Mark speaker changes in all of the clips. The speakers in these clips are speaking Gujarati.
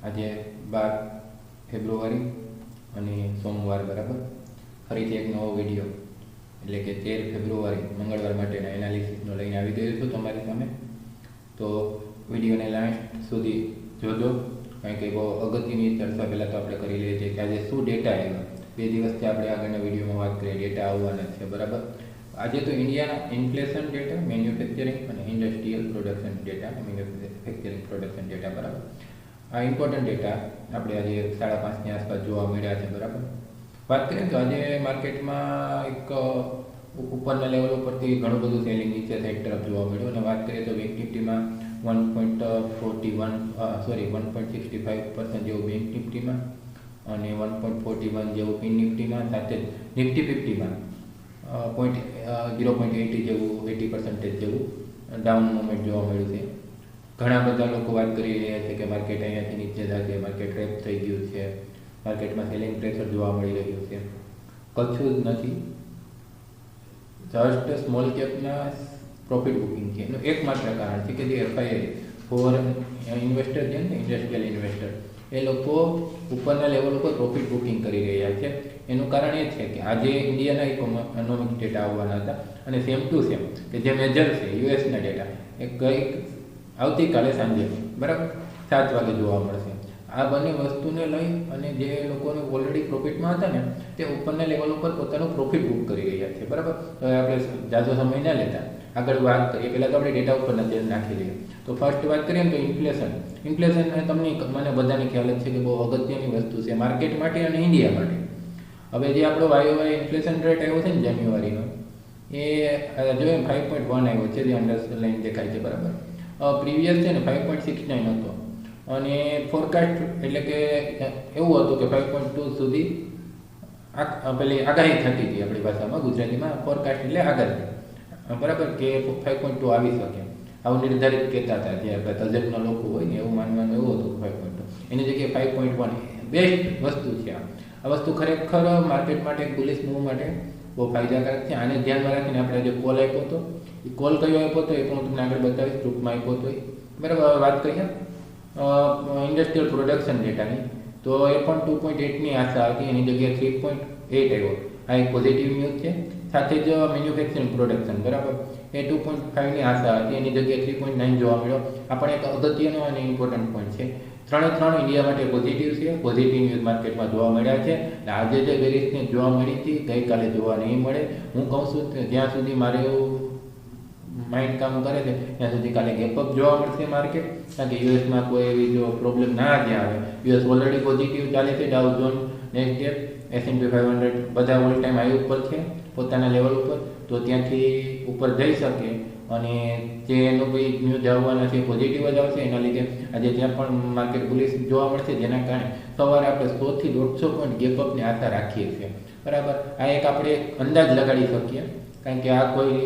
Speaker 1: આજે 12 ફેબ્રુઆરી અને સોમવાર બરાબર. ફરીથી એક નવો વિડીયો એટલે કે 13 ફેબ્રુઆરી મંગળવાર માટેના એનાલિસિસનો લઈને આવી ગયો છું તમારી સામે. તો વિડીયોને લાસ્ટ સુધી જોજો, કારણ કે બહુ અગત્યની ચર્ચા પહેલાં તો આપણે કરી લઈએ છીએ કે આજે શું ડેટા આવ્યા. 2 દિવસથી આપણે આગળના વિડીયોમાં વાત કરીએ ડેટા આવવાના છે બરાબર. આજે તો ઇન્ડિયાના ઇન્ફ્લેશન ડેટા, મેન્યુફેક્ચરિંગ અને industrial production data, manufacturing production data બરાબર. આ ઇમ્પોર્ટન્ટ ડેટા આપણે આજે 5:30ની આસપાસ જોવા મળ્યા છે બરાબર. વાત કરીએ તો આજે માર્કેટમાં એક ઉપરના લેવલ ઉપરથી ઘણું બધું સેલિંગ નીચે સાઈડ તરફ જોવા મળ્યું. અને વાત કરીએ તો બેંક નિફ્ટીમાં 1.65% જેવું બેંક નિફ્ટીમાં અને 1.41 જેવું પિન નિફ્ટીમાં, સાથે નિફ્ટી 50માં 0.80 જેવું 80% જેવું ડાઉન મોમેન્ટ જોવા મળ્યું છે. ઘણા બધા લોકો વાત કરી રહ્યા છે કે માર્કેટ અહીંયાથી નીચે જશે, માર્કેટ રેપ થઈ ગયું છે, માર્કેટમાં સેલિંગ પ્રેશર જોવા મળી રહ્યું છે. કશું જ નથી, જસ્ટ સ્મોલ કેપના પ્રોફિટ બુકિંગ છે. એનું એકમાત્ર કારણ છે કે જે એફઆઈઆઈ ફોર ઇન્વેસ્ટર છે ને, ઇન્ડસ્ટ્રીયલ ઇન્વેસ્ટર, એ લોકો ઉપરના લેવલ ઉપર પ્રોફિટ બુકિંગ કરી રહ્યા છે. એનું કારણ એ છે કે આજે ઇન્ડિયાના ઇકોનોમિક ડેટા આવવાના હતા અને સેમ ટુ સેમ કે જે મેજર છે યુએસના ડેટા એ આવતીકાલે સાંજે બરાબર 7 વાગે જોવા મળશે. આ બંને વસ્તુને લઈ અને જે લોકોને ઓલરેડી પ્રોફિટમાં હતા ને તે ઉપરના લેવલ ઉપર પોતાનું પ્રોફિટ બુક કરી રહ્યા છે બરાબર. તો આપણે જાજો સમય ના લેતા આગળ વાત કરીએ. પહેલાં તો આપણે ડેટા ઉપર નજર નાખી લઈએ. તો ફર્સ્ટ વાત કરીએ તો ઇન્ફ્લેશન તમને મને બધાની ખ્યાલ જ છે કે બહુ અગત્યની વસ્તુ છે માર્કેટ માટે અને ઇન્ડિયા માટે. હવે જે આપણો વાય ઇન્ફ્લેશન રેટ આવ્યો છે ને જાન્યુઆરીનો, એ જોઈએ 5.1 આવ્યો છે, જે અંડરલાઈન દેખાય છે બરાબર. પ્રીવિયસ છે ને 5.69 હતો અને ફોરકાસ્ટ એટલે કે એવું હતું કે 5.2 સુધી પેલી આગાહી થતી હતી. આપણી ભાષામાં ગુજરાતીમાં ફોરકાસ્ટ એટલે આગાહી બરાબર, કે 5.2 આવી શકે આવું નિર્ધારિત કહેતા હતા. જે આપણે તજજ્ઞ લોકો હોય ને એવું માનવાનું એવું હતું 5.2, એની જગ્યાએ 5.1 બેસ્ટ વસ્તુ છે. આ વસ્તુ ખરેખર માર્કેટ માટે, બુલિશ મૂવ માટે બહુ ફાયદાકારક છે. આને ધ્યાનમાં રાખીને આપણે જે કોલ આપ્યો હતો, એ કોલ કયો આપ્યો હતો એ પણ હું તમને આગળ બતાવીશ, ગ્રુપમાં આપ્યો હતો બરાબર. હવે વાત કરીએ ઇન્ડસ્ટ્રીયલ પ્રોડક્શન ડેટાની, તો એ પણ 2.8ની આશા હતી, એની જગ્યાએ 3.8 આવ્યો. આ એક પોઝિટિવ ન્યૂઝ છે. સાથે જ મેન્યુફેક્ચરિંગ પ્રોડક્શન બરાબર, એ 2.5ની આશા હતી, એની જગ્યાએ 3.9 જોવા મળ્યો. આ પણ એક અગત્યનો અને ઇમ્પોર્ટન્ટ પોઈન્ટ છે. ત્રણે ઇન્ડિયા માટે પોઝિટિવ છે. પોઝિટિવ ન્યૂઝ માર્કેટમાં જોવા મળ્યા છે. આજે જે બેરિશને જોવા મળી હતી ગઈકાલે જોવા નહીં મળે. હું કહું છું જ્યાં સુધી મારે એવું માઇન્ડ કામ કરે છે ત્યાં સુધી કાલે ગેપઅપ જોવા મળશે માર્કેટ. કારણ કે યુએસમાં કોઈ એવી જો પ્રોબ્લેમ ના જ આવે, યુએસ ઓલરેડી પોઝિટિવ ચાલે છે. ડાઉ ઝોન, નેસ્ડેક, S&P 500 બધા ઓલ ટાઈમ હાઈ ઉપર છે પોતાના લેવલ ઉપર. તો ત્યાંથી ઉપર જઈ શકે અને જે એનું કોઈ ન્યૂઝ આવવાના છે પોઝિટિવ જ આવશે. એના લીધે આજે ત્યાં પણ માર્કેટ બુલિશ જોવા મળશે, જેના કારણે સવારે આપણે 100 થી 150 પોઈન્ટ ગેપઅપની આશા રાખીએ છીએ બરાબર. આ એક આપણે અંદાજ લગાડી શકીએ, કારણ કે આ કોઈ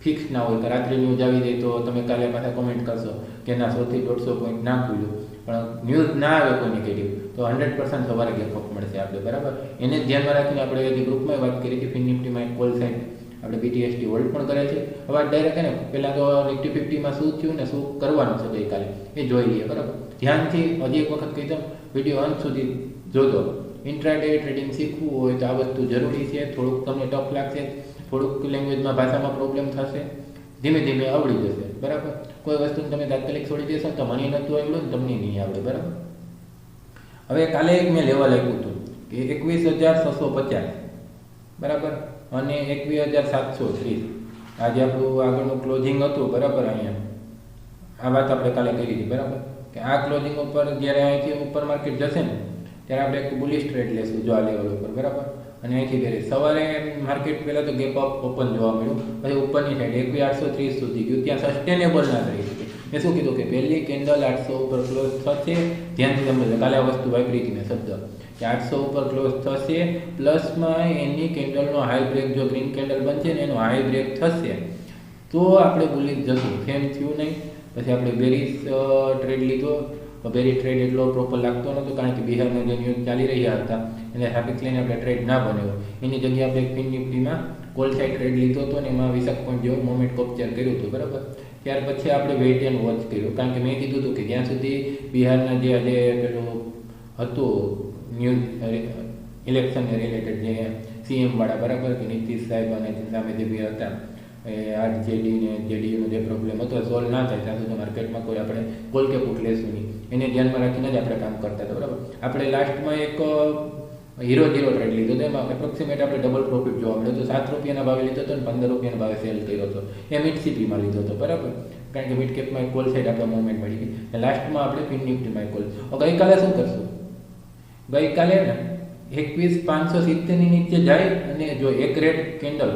Speaker 1: ફિક્સ ના હોય કે રાત્રે ન્યૂઝ આવી જાય તો તમે કાલે પાછા કોમેન્ટ કરશો કે ના 100 થી 150 પોઈન્ટ ના ખુલ્યું. પણ ન્યૂઝ ના આવે કોઈ નેગેટિવ તો 100% સવારે ગેપઅપ મળશે આપણે બરાબર. એને ધ્યાનમાં રાખીને આપણે જે ગ્રુપમાં વાત કરી હતી, ફિન નિફ્ટીમાં એક કોલ સાઇડ આપણે BTST હોલ્ડ પણ કરે છે. હવે ડાયરેક્ટ ને પહેલાં તો નિફ્ટી 50માં શું થયું ને શું કરવાનું છે ગઈકાલે એ જોઈ લઈએ બરાબર. ધ્યાનથી હજી એક વખત કહી દઉં, વિડીયો અંત સુધી જોજો. ઇન્ટ્રાડે ટ્રેડિંગ શીખવું હોય તો આ વસ્તુ જરૂરી છે. થોડુંક તમને ટફ લાગશે, થોડુંક લેંગ્વેજમાં ભાષામાં પ્રોબ્લેમ થશે, ધીમે ધીમે આવડી જશે બરાબર. કોઈ વસ્તુને તમે તાત્કાલિક છોડી દેશો તો મને નહોતું આવડ્યું ને તમને નહીં આવડે બરાબર. હવે કાલે એક મેં લેવલ આપ્યું હતું કે 21,650 બરાબર અને 21,730. આજે આપણું આગળનું ક્લોઝિંગ હતું બરાબર. અહીંયા આ વાત આપણે કાલે કરી હતી બરાબર, કે આ ક્લોઝિંગ ઉપર જ્યારે અહીંથી ઉપર માર્કેટ જશે ને ત્યારે આપણે એક બુલિશ ટ્રેડ લેશું જો આ લેવલ ઉપર બરાબર. અને અહીંથી કરી સવારે માર્કેટ પહેલાં તો ગેપ અપ ઓપન જોવા મળ્યું, પછી ઉપરની સાઈડ 21,830 સુધી ગયું. ત્યાં સસ્ટેનેબલ ના થઈ શકે. મેં શું કીધું કે પહેલી કેન્ડલ 800 ઉપર ક્લોઝ થશે. ધ્યાનથી સમજો, કાલે આ વસ્તુ વાપરી હતી મેં શબ્દ કે 800 ઉપર ક્લોઝ થશે, પ્લસમાં એની કેન્ડલનો હાઈ બ્રેક, જો ગ્રીન કેન્ડલ બનશે ને એનો હાઈ બ્રેક થશે તો આપણે બુલિશ જશું. સેમ થયું નહીં. પછી આપણે બેરિશ ટ્રેડ લીધો. બેરી ટ્રેડ એટલો પ્રોપર લાગતો નહોતો, કારણ કે બિહારના જે ન્યૂઝ ચાલી રહ્યા હતા એને સાપેક્ષ લઈને આપણે ટ્રેડ ના બન્યો. એની જગ્યાએ આપણે ફિન નિફ્ટીમાં કોલ સાઇડ ટ્રેડ લીધો હતો ને એમાં 20 પોઈન્ટ જેવો મોમેન્ટ કેપ્ચર કર્યું હતું બરાબર. ત્યાર પછી આપણે વેઇટ એન્ડ વોચ કર્યું, કારણ કે મેં કીધું હતું કે જ્યાં સુધી બિહારના જે આજે પેલું હતું ન્યૂઝ ઇલેક્શનને રિલેટેડ જે સીએમ વાળા બરાબર કે નીતિશ સાહેબ અને સામે જે બી હતા એ આરજેડી ને જેડીયુનો જે પ્રોબ્લેમ હતો સોલ્વ ના થાય ત્યાં સુધી માર્કેટમાં કોઈ આપણે કોલ કે પુટ લેશું નહીં, એને ધ્યાનમાં રાખીને જ આપણે કામ કરતા હતા બરાબર. આપણે લાસ્ટમાં એક હીરો ટ્રેડ લીધો હતો, એમાં એપ્રોક્સિમેટ આપણે ડબલ પ્રોફિટ જોવા મળ્યો હતો. 7 રૂપિયાના ભાવે લીધો હતો અને 15 રૂપિયાના ભાવે સેલ કર્યો હતો. એ મિડ સીપીમાં લીધો હતો બરાબર, કારણ કે મિડ કેપમાં કોલ સાઈડ આપણે મુવમેન્ટ મળી ગઈ. લાસ્ટમાં આપણે ફિન નિફ્ટીમાં કોલ. ગઈકાલે શું કરશું? ગઈકાલે ને 21,570 ની નીચે જાય અને જો એક રેડ કેન્ડલ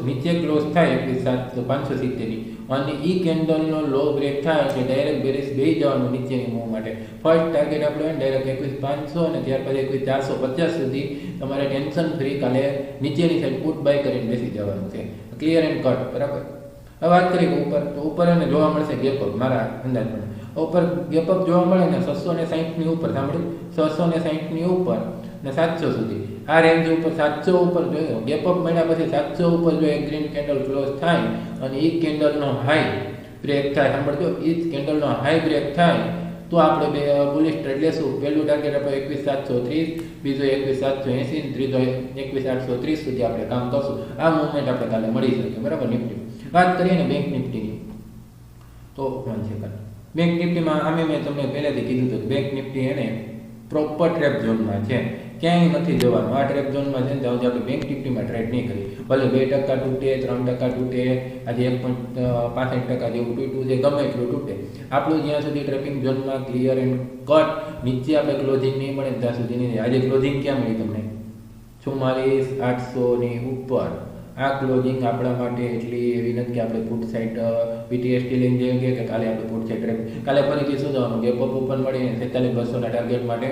Speaker 1: નીચે ક્લોઝ થાય 21,570 ની અને ઈ કેન્ડલનો લો બ્રેક થાય એટલે ડાયરેક્ટ બેરિસ બેસી જવાનું નીચેની મૂવ માટે. ફર્સ્ટ ટાર્ગેટ આપણે ડાયરેક્ટ 21,500 અને ત્યાર પછી 21,450 સુધી તમારે ટેન્શન ફ્રી કાલે નીચેની સાઈડ પુટ બાય કરીને બેસી જવાનું છે. ક્લિયર એન્ડ કટ બરાબર. હવે વાત કરીએ ઉપર, તો ઉપર એને જોવા મળશે ગેપઅપ. મારા અંદાજ પણ ઉપર ગેપઅપ જોવા મળે ને 660 ની ઉપર, સાંભળ્યું, 660 ની ઉપર ને 700 સુધી. આ રેન્જ ઉપર 700 ઉપર જોયો ગેપઅપ મળ્યા પછી 700 ઉપર જો એક ગ્રીન કેન્ડલ ક્લોઝ થાય અને ઈ કેન્ડલનો હાઈ બ્રેક થાય, સાંભળજો, ઈ કેન્ડલનો હાઈ બ્રેક થાય તો આપણે બે બુલિશ ટ્રેડ લેશું. પહેલું ટાર્ગેટ આપણે 21,730, બીજો 21,780, ત્રીજો 21,830 સુધી આપણે કામ કરશું. આ મુવમેન્ટ આપણે કાલે મળી શકે બરાબર. નિફ્ટી વાત કરીએ ને બેંક નિફ્ટીની, તો 1 સેકન્ડ. બેંક નિફ્ટીમાં આમે મેં તમને પહેલાથી કીધું હતું બેંક નિફ્ટી એને પ્રોપર ટ્રેપ ઝોનમાં છે, ક્યાંય નથી જવાનું. આ ટ્રેપ ઝોનમાં છે ત્યાં આપણે બેંક નિફ્ટીમાં ટ્રેડ નહીં કરી, ભલે 2% તૂટે, 3% તૂટે, આજે 1.65% જેવું તૂટ્યું છે, ગમે એટલું તૂટે, આપણું જ્યાં સુધી ટ્રેપિંગ ઝોનમાં ક્લિયર એન્ડ કટ નીચે આપણે ક્લોઝિંગ નહીં મળે ત્યાં સુધી નહીં. આજે ક્લોઝિંગ ક્યાં મળી તમને? 44,800 ની ઉપર. આ ક્લોઝિંગ આપણા માટે એટલી એવી નથી કે આપણે ફૂટ સાઈડ પીટીએસટી લઈને જઈએ કે કાલે આપણે ફૂટ સાઈડ ટ્રેપ, કાલે ફરીથી શું જવાનું ગેપ અપ ઓપન મળીને 46,200 ના ટાર્ગેટ માટે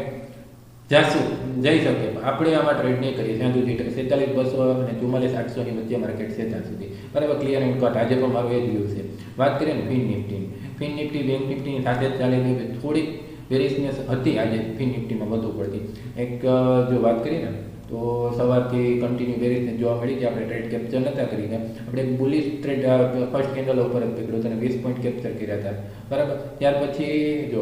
Speaker 1: જાશું, જઈ શકે. આપણે આમાં ટ્રેડ નહીં કરીએ જ્યાં સુધી 46,200 અને 44,800 ની વચ્ચે માર્કેટ છે ત્યાં સુધી બરાબર. Clear and cut. આજે પણ મારું એ જ વ્યૂ છે. વાત કરીએ ને fin nifty, fin nifty bank નિફ્ટીની સાથે જ ચાલે છે. થોડીક વેરિએશનેસ હતી આજે ફિન નિફ્ટીમાં વધુ પડતી. એક જો વાત કરીએ ને તો સવારથી કન્ટિન્યુ વેરિએશનેસ જોવા મળી કે આપણે ટ્રેડ કેપ્ચર નહોતા કરી ગયા. આપણે બુલિશ ટ્રેડ ફર્સ્ટ કેન્ડલ ઉપર જ પકડ્યો હતો અને 20 પોઈન્ટ કેપ્ચર કર્યા હતા બરાબર. ત્યાર પછી જો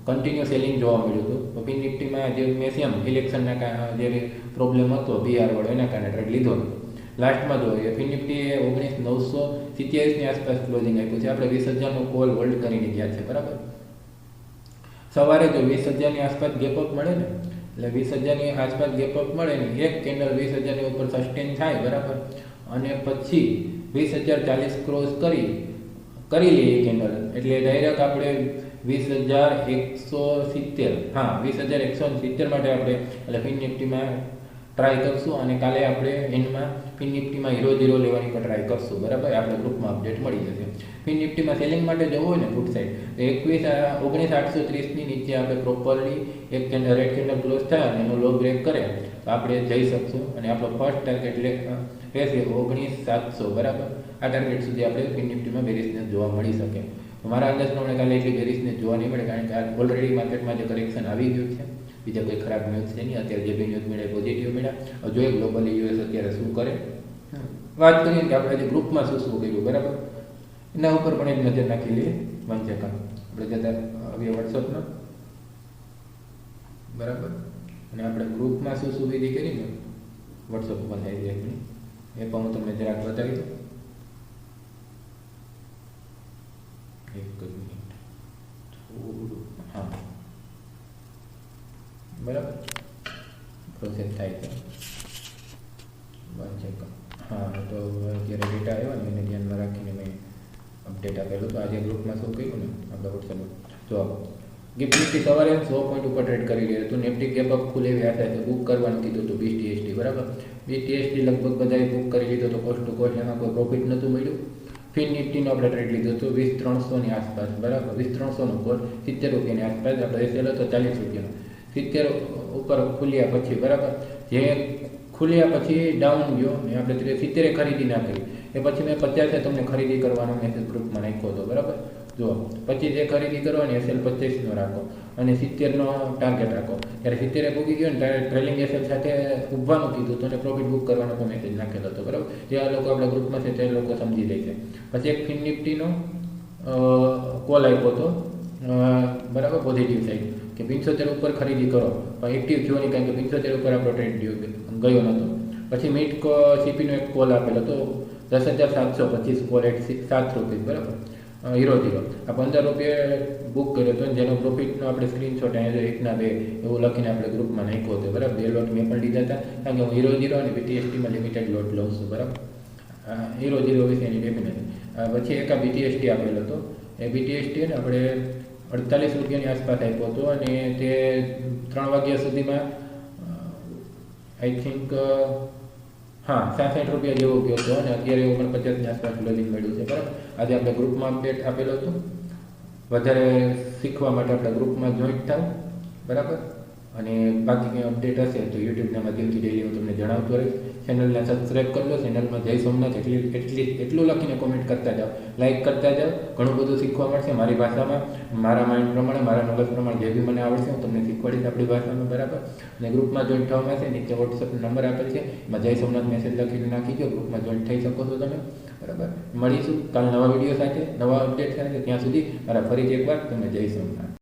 Speaker 1: કન્ટિન્યુ સેલિંગ જોવા મળ્યું હતું. તો ફિન નિફ્ટીમાં જે મેસિયમ ઇલેક્શનના જે પ્રોબ્લેમ હતો બિહાર વાળો એના કારણે ટ્રેડ લીધો હતો. લાસ્ટમાં જો ફિન નિફ્ટીએ 19,987 ની આસપાસ ક્લોઝિંગ આપ્યું છે. આપણે 20,000 નો કોલ હોલ્ડ કરીને ગયા છે બરાબર. સવારે જો 20,000 ની આસપાસ ગેપઅપ મળે ને, એટલે 20,000 ની આસપાસ ગેપઅપ મળે ને એક કેન્ડલ 20,000 ની ઉપર સસ્ટેન થાય બરાબર, અને પછી 20,040 ક્રોસ કરી લઈએ કેન્ડલ, એટલે ડાયરેક્ટ આપણે 20,170, હા 20,170 માટે આપણે એટલે ફિન નિફ્ટીમાં ટ્રાય કરશું. અને કાલે આપણે એન્ડમાં ફિન નિફ્ટીમાં 0.0 લેવાની પણ ટ્રાય કરશું બરાબર. આપણે ગ્રુપમાં અપડેટ મળી જશે. ફિન નિફ્ટીમાં સેલિંગ માટે જવું હોય ને ફૂટ સાઈડ તો 19,830 ની નીચે આપણે પ્રોપરલી એક કેન્ડલ રેડ કેન્ડલ ક્લોઝ થાય અને એનો લો બ્રેક કરે તો આપણે જઈ શકશું. અને આપણો ફર્સ્ટ ટાર્ગેટ રહેશે 19,700 બરાબર. આ ટાર્ગેટ સુધી આપણે ફિન નિફ્ટીમાં બેરિશનેસ જોવા મળી શકે. મારા અંદાજ પ્રમાણે કાલે એટલી બેરિશનેસ જોવા નહીં મળે, કારણ કે ઓલરેડી માર્કેટમાં જે કરેક્શન આવી ગયું છે, બીજા કોઈ ખરાબ ન્યૂઝ છે નહીં. અત્યારે જે બી ન્યૂઝ મળ્યા પોઝિટિવ મળ્યા. જોઈએ ગ્લોબલી યુએસ અત્યારે શું કરે. વાત કરીએ કે આપણે આજે ગ્રુપમાં શું કર્યું બરાબર, એના ઉપર પણ એક નજર નાખી લઈએ. 1 સેકન્ડ. આપણે જતા આવીએ વોટ્સઅપમાં બરાબર. અને આપણે ગ્રુપમાં શું વિધિ કરી ને વોટ્સઅપ ઉપર થઈ જાય એ પણ હું તમને જરાક બતાવી દઉં. એક જ મિનિટ થોડું, હા બરાબર પ્રોસેસ થાય છે. 1 સેકન્ડ. હા તો અત્યારે ડેટા આવ્યો ને એને ધ્યાનમાં રાખીને મેં અપડેટ આપેલું. તો આજે ગ્રુપમાં શું કહ્યું ને આપણે વોટ્સઅપમાં જો ગિફ્ટ નિફ્ટી સવારે 100 પોઈન્ટ ઉપર ટ્રેડ કરી રહ્યું હતું. નિફ્ટી ગેપઅપ ખુલે એવી આશા છે. બુક કરવાનું કીધું હતું 20 TST બરાબર. 20 TST લગભગ બધાએ બુક કરી લીધો તો કોસ્ટ ટુ કોસ્ટ એમાં કોઈ પ્રોફિટ નહોતું મળ્યું. ફિન નિફ્ટીનો આપણે ટ્રેડ લીધો હતો 20,300 ની આસપાસ બરાબર. 20,300 નો કોલ 70 રૂપિયાની આસપાસ આપણે એસેલો તો 40 રૂપિયાનો. 70 ઉપર ખુલ્યા પછી બરાબર, જે ખુલ્યા પછી ડાઉન ગયો ને આપણે 70 ખરીદી ના કરી એ પછી મેં 50 તમને ખરીદી કરવાનો મેસેજ ગ્રુપમાં નાખ્યો હતો બરાબર. જુઓ 25 ખરીદી કરવાની, એસએલ 25નો રાખો અને 70નો ટાર્ગેટ રાખો. ત્યારે 70 પૂગી ગયો ને ત્યારે ટ્રેલિંગ એસએલ સાથે ઉભવાનું કીધું તો અને પ્રોફિટ બુક કરવાનો પણ મેસેજ નાખેલો હતો, બરાબર. જે આ લોકો આપણા ગ્રુપમાં છે તે લોકો સમજી લે છે. પછી એક ફિન નિફ્ટીનો કોલ આપ્યો હતો, બરાબર, પોઝિટિવ સાઈડ કે 75 ઉપર ખરીદી કરો, પણ એક્ટિવ થયો નહીં કારણ કે 75 ઉપર આપણો ટ્રેડ ગયો નહોતો. પછી મિડ સીપીનો એક કોલ આપેલો હતો 10,725 કોલ એટ 7 રૂપિયા, બરાબર, 0.0. આ 15 રૂપિયા બુક કર્યો હતો, જેનો પ્રોફિટનો આપણે સ્ક્રીનશોટ અહીંયા 1/2 એવું લખીને આપણે ગ્રુપમાં નાખ્યો હતો, બરાબર. 2 લોટ મેં પણ લીધા હતા કારણ કે હું 0.0 અને BTSTમાં લિમિટેડ લોટ લઉં છું, બરાબર. 0.0 વિશે એની ડેફિનેશન. પછી એક આ BTST આપેલો હતો. એ BTST ને આપણે 48 રૂપિયાની આસપાસ આપ્યો હતો અને તે 3 વાગ્યા સુધીમાં આઈ થિંક 67 રૂપિયા જેવો ગયો હતો અને અત્યારે 49ની આસપાસ ક્લોઝિંગ મળ્યું છે, બરાબર. આજે આપણે ગ્રુપમાં અપડેટ આપેલો હતો. વધારે શીખવા માટે આપણા ગ્રુપમાં જોઈન્ટ થાવ, બરાબર. અને બાકી કંઈ અપડેટ હશે તો યુટ્યુબના માધ્યમથી ડેલી હું તમને જણાવતો રહીશ. ચેનલને સબસ્ક્રાઈબ કરી લો. ચેનલમાં જય સોમનાથ એટલું લખીને કોમેન્ટ કરતા જાઓ, લાઇક કરતા જાઓ. ઘણું બધું શીખવા મળશે મારી ભાષામાં, મારા માઇન્ડ પ્રમાણે, મારા નોલેજ પ્રમાણે જે બી મને આવડશે હું તમને શીખવાડીશ આપણી ભાષામાં, બરાબર. અને ગ્રુપમાં જોઈન્ટ થવા માટે નીચે વોટ્સઅપ નંબર આપેલ છે, એમાં જય સોમનાથ મેસેજ લખીને નાખીજો. ગ્રુપમાં જોઈન્ટ થઈ શકો છો તમે, બરાબર. મળીશું કાલ નવા વિડીયો સાથે, નવા અપડેટ સાથે. ત્યાં સુધી મારા ફરીથી એકવાર તમને જય સોમનાથ.